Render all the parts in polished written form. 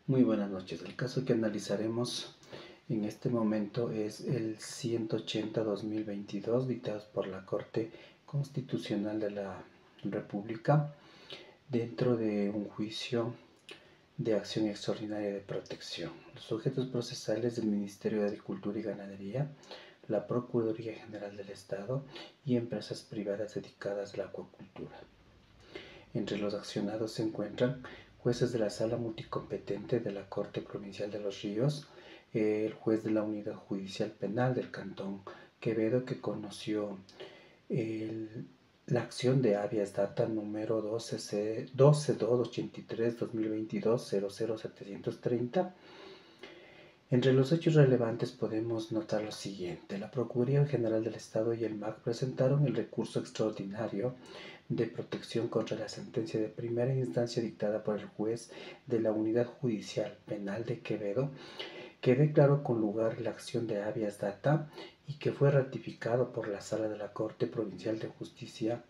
Muy buenas noches. El caso que analizaremos en este momento es el 180-2022, dictado por la Corte Constitucional de la República, dentro de un juicio de acción extraordinaria de protección. Los sujetos procesales del Ministerio de Agricultura y Ganadería, la Procuraduría General del Estado y empresas privadas dedicadas a la acuacultura. Entre los accionados se encuentran jueces de la Sala Multicompetente de la Corte Provincial de Los Ríos, el juez de la Unidad Judicial Penal del Cantón Quevedo, que conoció la acción de habeas data número 12.283/2022-00730. Entre los hechos relevantes podemos notar lo siguiente. La Procuraduría General del Estado y el MAC presentaron el recurso extraordinario de protección contra la sentencia de primera instancia dictada por el juez de la Unidad Judicial Penal de Quevedo, que declaró con lugar la acción de habeas data y que fue ratificado por la Sala de la Corte Provincial de Justicia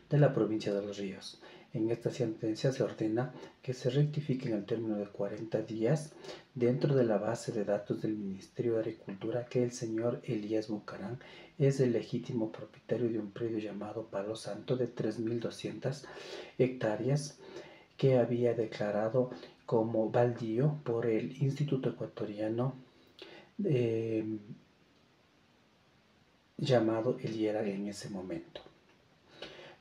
de la provincia de Los Ríos. En esta sentencia se ordena que se rectifique en el término de 40 días dentro de la base de datos del Ministerio de Agricultura que el señor Elías Bucarán es el legítimo propietario de un predio llamado Palo Santo de 3.200 hectáreas que había declarado como baldío por el Instituto Ecuatoriano llamado El IERA en ese momento.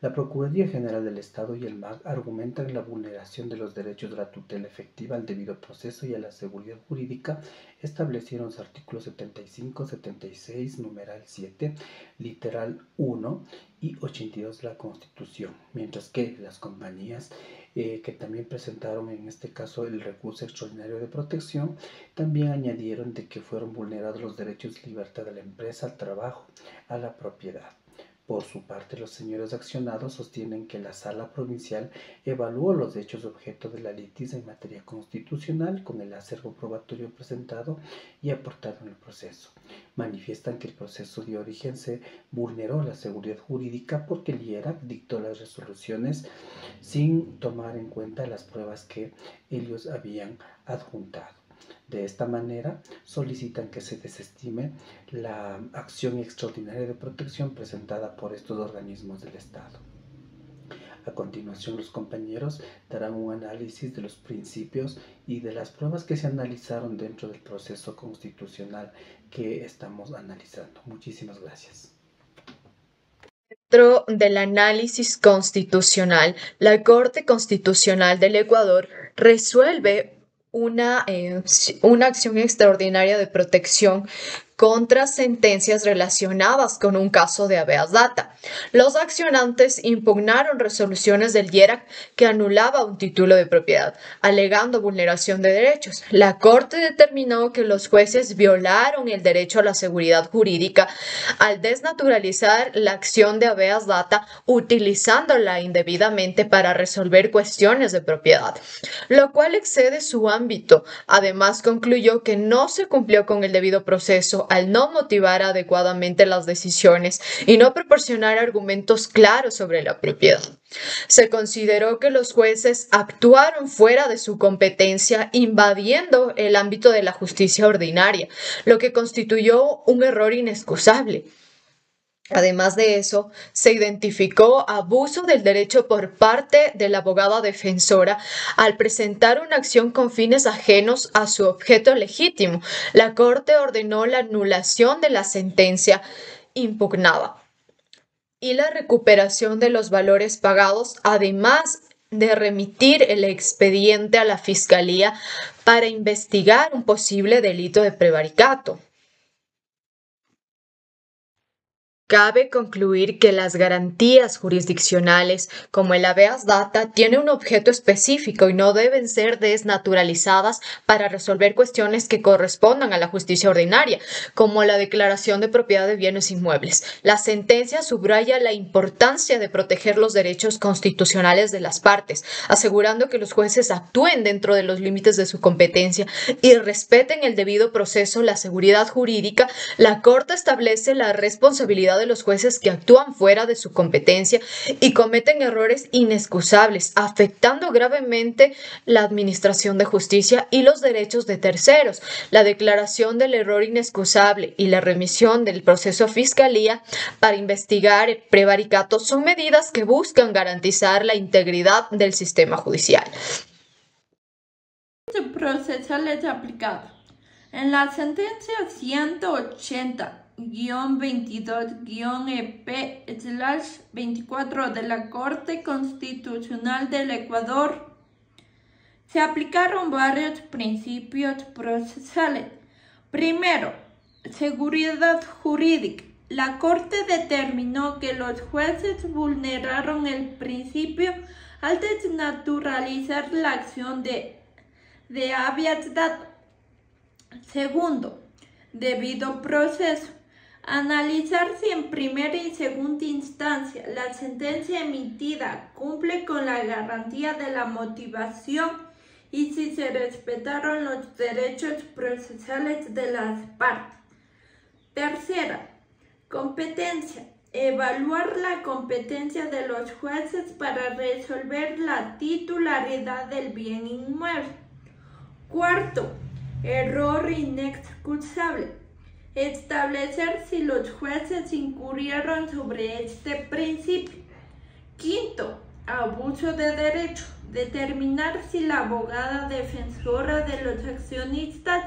La Procuraduría General del Estado y el MAC argumentan la vulneración de los derechos de la tutela efectiva al debido proceso y a la seguridad jurídica establecieron los artículos 75, 76, numeral 7, literal 1 y 82 de la Constitución, mientras que las compañías que también presentaron en este caso el recurso extraordinario de protección, también añadieron de que fueron vulnerados los derechos y libertad de la empresa al trabajo, a la propiedad. Por su parte, los señores accionados sostienen que la Sala Provincial evaluó los hechos objeto de la litis en materia constitucional con el acervo probatorio presentado y aportado en el proceso. Manifiestan que el proceso de origen se vulneró la seguridad jurídica porque el IERAC dictó las resoluciones sin tomar en cuenta las pruebas que ellos habían adjuntado. De esta manera, solicitan que se desestime la acción extraordinaria de protección presentada por estos organismos del Estado. A continuación, los compañeros darán un análisis de los principios y de las pruebas que se analizaron dentro del proceso constitucional que estamos analizando. Muchísimas gracias. Dentro del análisis constitucional, la Corte Constitucional del Ecuador resuelve una acción extraordinaria de protección contra sentencias relacionadas con un caso de habeas data. Los accionantes impugnaron resoluciones del IERAC que anulaba un título de propiedad, alegando vulneración de derechos. La Corte determinó que los jueces violaron el derecho a la seguridad jurídica al desnaturalizar la acción de habeas data utilizándola indebidamente para resolver cuestiones de propiedad, lo cual excede su ámbito. Además, concluyó que no se cumplió con el debido proceso al no motivar adecuadamente las decisiones y no proporcionar argumentos claros sobre la propiedad. Se consideró que los jueces actuaron fuera de su competencia, invadiendo el ámbito de la justicia ordinaria, lo que constituyó un error inexcusable. Además de eso, se identificó abuso del derecho por parte de la abogada defensora al presentar una acción con fines ajenos a su objeto legítimo. La Corte ordenó la anulación de la sentencia impugnada y la recuperación de los valores pagados, además de remitir el expediente a la Fiscalía para investigar un posible delito de prevaricato. Cabe concluir que las garantías jurisdiccionales, como el habeas data, tienen un objeto específico y no deben ser desnaturalizadas para resolver cuestiones que correspondan a la justicia ordinaria, como la declaración de propiedad de bienes inmuebles. La sentencia subraya la importancia de proteger los derechos constitucionales de las partes, asegurando que los jueces actúen dentro de los límites de su competencia y respeten el debido proceso, la seguridad jurídica. La Corte establece la responsabilidad responsabilidad de los jueces que actúan fuera de su competencia y cometen errores inexcusables, afectando gravemente la administración de justicia y los derechos de terceros. La declaración del error inexcusable y la remisión del proceso a fiscalía para investigar prevaricato son medidas que buscan garantizar la integridad del sistema judicial. Procesal es aplicado. En la sentencia 180-22-EP/24 de la Corte Constitucional del Ecuador, se aplicaron varios principios procesales. Primero, seguridad jurídica. La Corte determinó que los jueces vulneraron el principio al desnaturalizar la acción de habeas data. Segundo, debido proceso. Analizar si en primera y segunda instancia la sentencia emitida cumple con la garantía de la motivación y si se respetaron los derechos procesales de las partes. Tercera, competencia. Evaluar la competencia de los jueces para resolver la titularidad del bien inmueble. Cuarto, error inexcusable. Establecer si los jueces incurrieron sobre este principio. Quinto, abuso de derecho. Determinar si la abogada defensora de los accionistas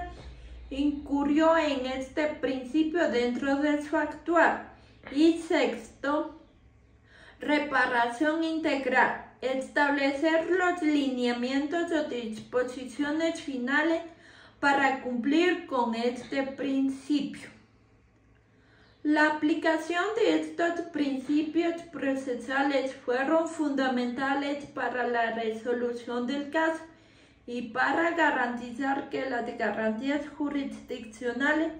incurrió en este principio dentro de su actuar. Y sexto, reparación integral. Establecer los lineamientos o disposiciones finales para cumplir con este principio. La aplicación de estos principios procesales fueron fundamentales para la resolución del caso y para garantizar que las garantías jurisdiccionales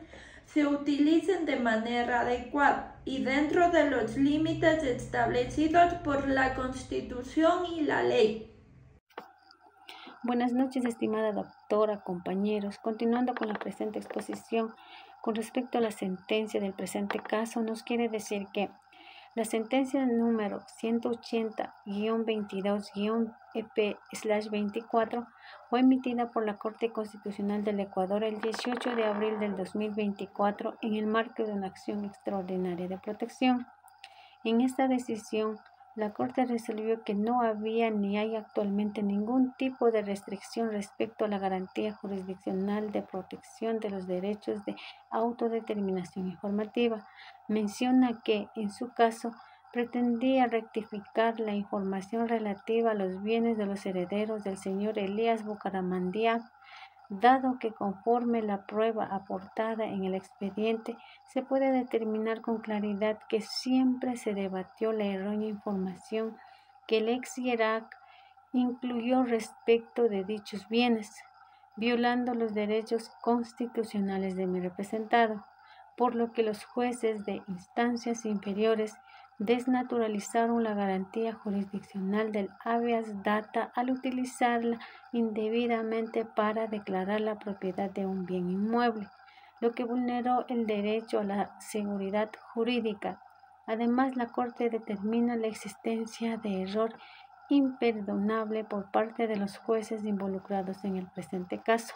se utilicen de manera adecuada y dentro de los límites establecidos por la Constitución y la ley. Buenas noches, estimada doctora, compañeros. Continuando con la presente exposición, con respecto a la sentencia del presente caso, nos quiere decir que la sentencia número 180-22-EP/24 fue emitida por la Corte Constitucional del Ecuador el 18 de abril del 2024 en el marco de una acción extraordinaria de protección. En esta decisión, la Corte resolvió que no había ni hay actualmente ningún tipo de restricción respecto a la garantía jurisdiccional de protección de los derechos de autodeterminación informativa. Menciona que, en su caso, pretendía rectificar la información relativa a los bienes de los herederos del señor Elías Bucaramandía, dado que conforme la prueba aportada en el expediente, se puede determinar con claridad que siempre se debatió la errónea información que el ex IERAC incluyó respecto de dichos bienes, violando los derechos constitucionales de mi representado, por lo que los jueces de instancias inferiores desnaturalizaron la garantía jurisdiccional del habeas data al utilizarla indebidamente para declarar la propiedad de un bien inmueble, lo que vulneró el derecho a la seguridad jurídica. Además, la Corte determina la existencia de error imperdonable por parte de los jueces involucrados en el presente caso.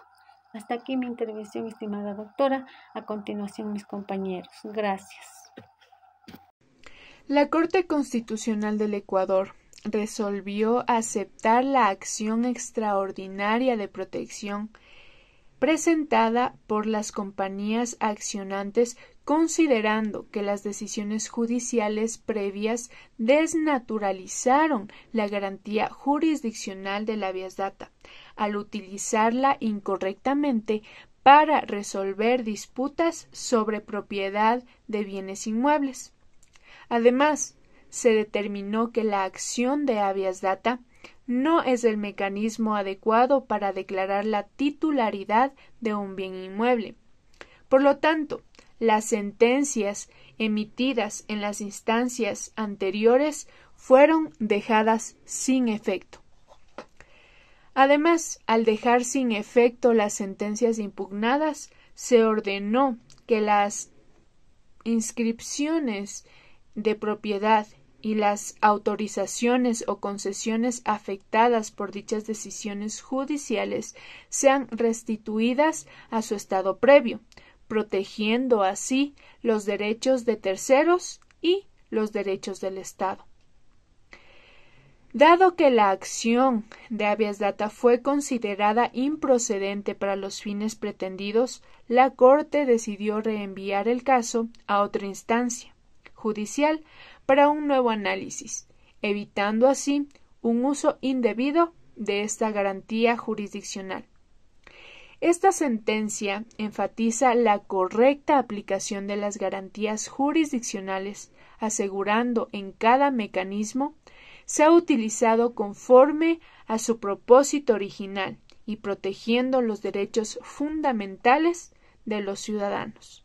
Hasta aquí mi intervención, estimada doctora. A continuación, mis compañeros. Gracias. La Corte Constitucional del Ecuador resolvió aceptar la acción extraordinaria de protección presentada por las compañías accionantes, considerando que las decisiones judiciales previas desnaturalizaron la garantía jurisdiccional del habeas data al utilizarla incorrectamente para resolver disputas sobre propiedad de bienes inmuebles. Además, se determinó que la acción de habeas data no es el mecanismo adecuado para declarar la titularidad de un bien inmueble. Por lo tanto, las sentencias emitidas en las instancias anteriores fueron dejadas sin efecto. Además, al dejar sin efecto las sentencias impugnadas, se ordenó que las inscripciones de propiedad y las autorizaciones o concesiones afectadas por dichas decisiones judiciales sean restituidas a su estado previo, protegiendo así los derechos de terceros y los derechos del Estado. Dado que la acción de habeas data fue considerada improcedente para los fines pretendidos, la Corte decidió reenviar el caso a otra instancia judicial para un nuevo análisis, evitando así un uso indebido de esta garantía jurisdiccional. Esta sentencia enfatiza la correcta aplicación de las garantías jurisdiccionales, asegurando en cada mecanismo se ha utilizado conforme a su propósito original y protegiendo los derechos fundamentales de los ciudadanos.